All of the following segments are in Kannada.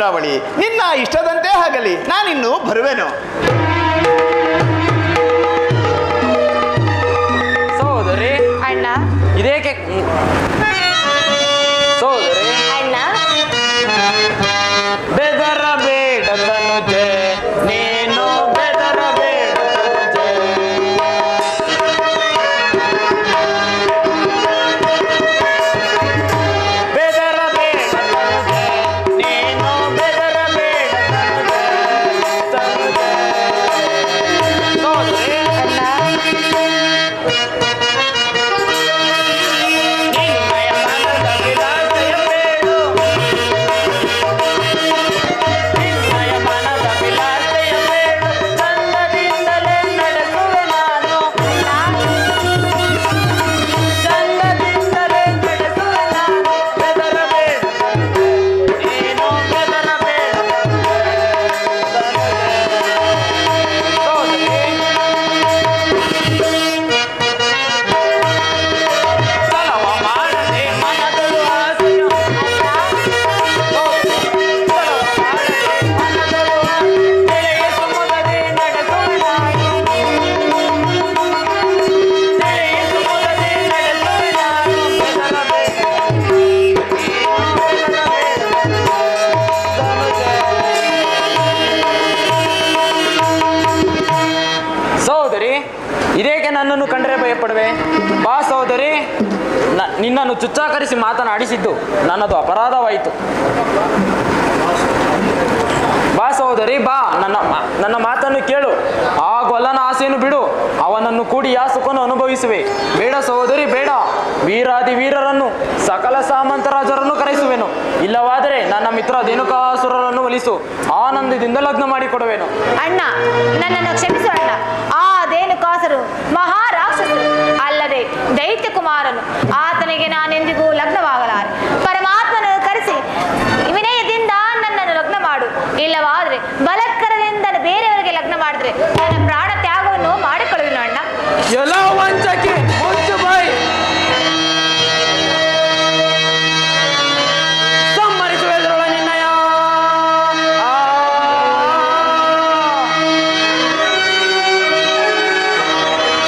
ಇಂದ್ರಾವಳಿ, ನಿನ್ನ ಇಷ್ಟದಂತೆ ಆಗಲಿ, ನಾನಿನ್ನು ಬರುವೆನು. ಸಹೋದರಿ ಅಣ್ಣ. ಇದೇಕೆ ಸಹೋದರಿ ಅಣ್ಣ. ಬೆದರಬೇಡ ತನುಜೆ, ನೀನು ಬೆದರಬೇಡ ತನುಜೆ. ಬೆದರಬೇಡ ತನುಜೆ, ನೀನು ಬೆದರಬೇಡ ತನುಜೆ. ಸಹೋದರಿ ಅಣ್ಣ. ನಿನ್ನಯ ಮನದ ವಿಲಾಸೆಯ ಬೇಡು, ನಿನ್ನಯ ಮನದ ವಿಲಾಸೆಯ ಬೇಡು, ಚಂದದಿಂದಲೇ ನಡೆಸುವೆ ನಾನು, ಚಂದದಿಂದಲೇ ನಡೆಸುವೆ ನಾನು. ಬೆದರಬೇಡ ನೀನು ಬೆದರಬೇಡ ಸಹೋದರಿ. ಸಲವ ಮಾಡದೆ ಮನದಳು ಆಸೆಯು, ಸಲವ ಮಾಡದೆ ಮನದಳು ತಿಳಿಯಿಸು ಮೊದಲೇ ನಡೆಸುವೆ ನಾನು, ತಿಳಿಯಿಸು ಮೊದಲೇ ನಡೆಸುವೆ ನಾನು. ಬೆದರಬೇಡ ಸಹೋದರಿ, ಇದೇಕೆ ನನ್ನನ್ನು ಕಂಡರೆ ಭಯಪಡುವೆ? ಬಾ ಸಹೋದರಿ, ನಿನ್ನನ್ನು ಚುಚ್ಚಾಕರಿಸಿ ಮಾತನಾಡಿಸಿದ್ದು ನನ್ನದು ಅಪರಾಧವಾಯಿತು. ಬಾ ಸಹೋದರಿ, ಬಾ, ನನ್ನ ಮಾತನ್ನು ಕೇಳು. ಆ ಗೊಲ್ಲನ ಆಸೆಯನ್ನು ಬಿಡು, ಅವನನ್ನು ಕೂಡಿ ಆ ಸುಖವನ್ನು ಅನುಭವಿಸುವೆ. ಬೇಡ ಸಹೋದರಿ, ಬೇಡ. ವೀರಾದಿ ವೀರರನ್ನು, ಸಕಲ ಸಾಮಂತ ರಾಜರನ್ನು ಕರೆಸುವೆನು. ಇಲ್ಲವಾದರೆ ನನ್ನ ಮಿತ್ರ ಧೇನುಕಾಸುರರನ್ನು ಒಲಿಸು, ಆನಂದದಿಂದ ಲಗ್ನ ಮಾಡಿಕೊಡುವೆನು. ಅಣ್ಣ, ನನ್ನನ್ನು ಕ್ಷಮಿಸು ಅಣ್ಣ. ಆ ಧೇನುಕಾಸರು ಮಹಾರಾಕ್ಷಸರು, ಅಲ್ಲದೆ ದೈತ್ಯ ಕುಮಾರನು. ಆತನಿಗೆ ನಾನೆಂದಿಗೂ ಲಗ್ನವಾಗಲಾರೆ. ಪರಮಾತ್ಮನನ್ನು ಕರೆಸಿ ವಿನಯದಿಂದ ನನ್ನನ್ನು ಲಗ್ನ ಮಾಡು. ಇಲ್ಲವಾದ್ರೆ ಬಲತ್ಕರದಿಂದ ಬೇರೆಯವರಿಗೆ ಲಗ್ನ ಮಾಡಿದ್ರೆ ನನ್ನ ಪ್ರಾಣ ತ್ಯಾಗವನ್ನು ಮಾಡಿಕೊಳ್ಳುವೆನು ಅಣ್ಣ. ಎಲ್ಲ ವಂಚಕಿ, ಮುಚ್ಚು ಬಾಯಿ. ಸಮ್ಮರಿಸುವೆದರೊಳ ನಿನ್ನಯ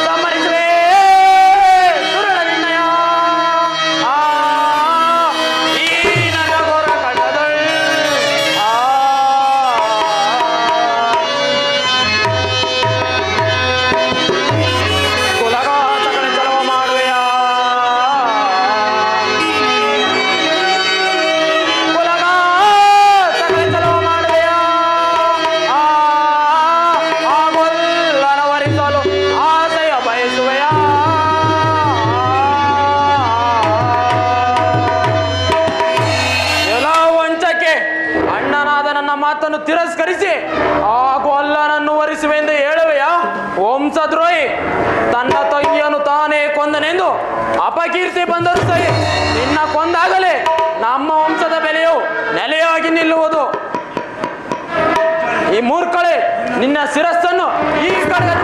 ಸಮ್ಮರಿಸುವೆ ಸುರುಳ ನಿನ್ನಯ ಈ ನನ್ನ ಘೋರ ಕಂಡದೊಳ್ ಕುಲಘಾತಗಳ ಚಲವ ಮಾಡುವೆಯ, ಕುಲಘಾತಗಳ ಚಲವ ಮಾಡುವೆಯ. ಆ ಗೊಲ್ಲನ ವರಿಸಲು ಆಸೆಯ ಬಯಸುವೆಯ. ಎಲ್ಲ ವಂಚಕೆ, ಅಣ್ಣನಾದ ನನ್ನ ಮಾತನ್ನು ತಿರಸ್ಕರಿಸಿ ಆ ಗೊಲ್ಲನನ್ನು ವರಿಸುವೆ ಎಂದು ಹೇಳುವೆಯಾ? ವಂಶದ್ರೋಹಿ, ತನ್ನ ತಂಗಿಯನ್ನು ತಾನೇ ಕೊಂದನೆಂದು ಅಪಕೀರ್ತಿ ಬಂದರೂ ಸರಿ, ನಿನ್ನ ಕೊಂದಾಗಲೇ ನಮ್ಮ ವಂಶದ ಬೆಲೆಯು ನೆಲೆಯಾಗಿ ನಿಲ್ಲುವುದು. ಈ ಮೂರ್ಖಳೆ, ನಿನ್ನ ಶಿರಸ್ಸನ್ನು ಈ ಕಡೆ